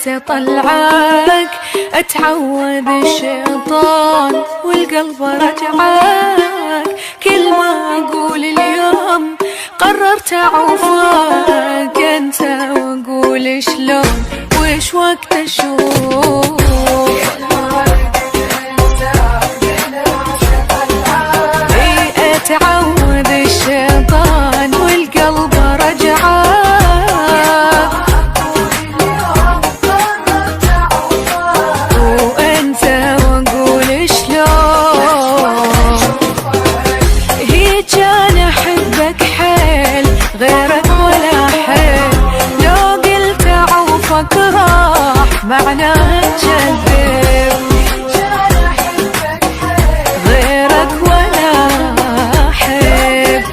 نفسي طلعك، اتعود الشيطان والقلب رجعك. كل ما اقول اليوم قررت اعوفك انت، واقول شلون وش وقت اشوف. اتعود الشيطان والقلب رجعك، وانت واقول شلون. هيج انا احبك حيل غيرك ولا حيل، لو قلت اعوفك راح معناها تكذب. غيرك ولا حيل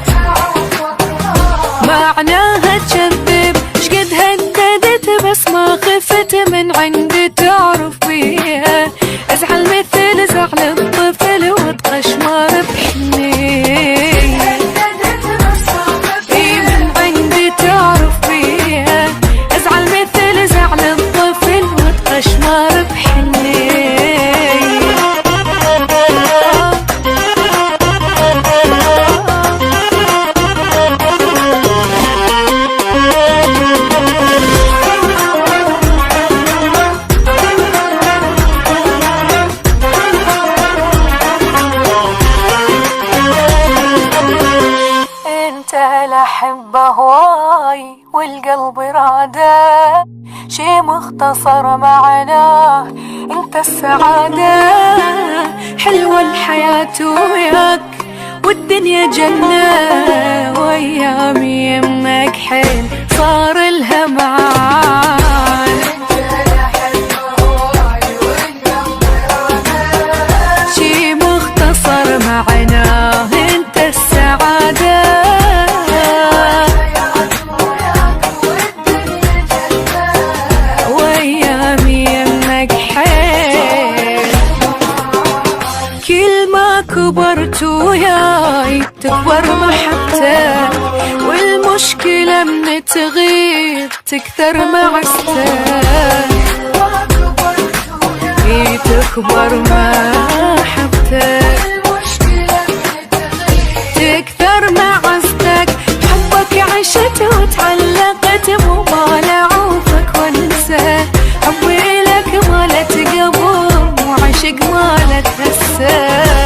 معناها تكذب. شقد هددت بس ما خفت من عندي تعرف بيها، ازعل مثل زعل الطفل واتقشمر بحنيه. من عندي تعرف بيها، ازعل مثل زعل الطفل واتقشمر بحنيه. الأحب هواي والقلب راده، شي مختصر معناه انت السعادة. حلوة الحياة وياك والدنيا جنة، وايام يمك حيل صار لها معان. شي مختصر معناه انت السعادة. كل ما كبرت وياي تكبر محبتك، والمشكلة من تغيب تكثر معزتك. تكبر محبتك تكثر معزتك. حبك عشت وتعلقت مو مال اعوفك وانسى، حبي لك مالت قبل وعشق مالت هسه.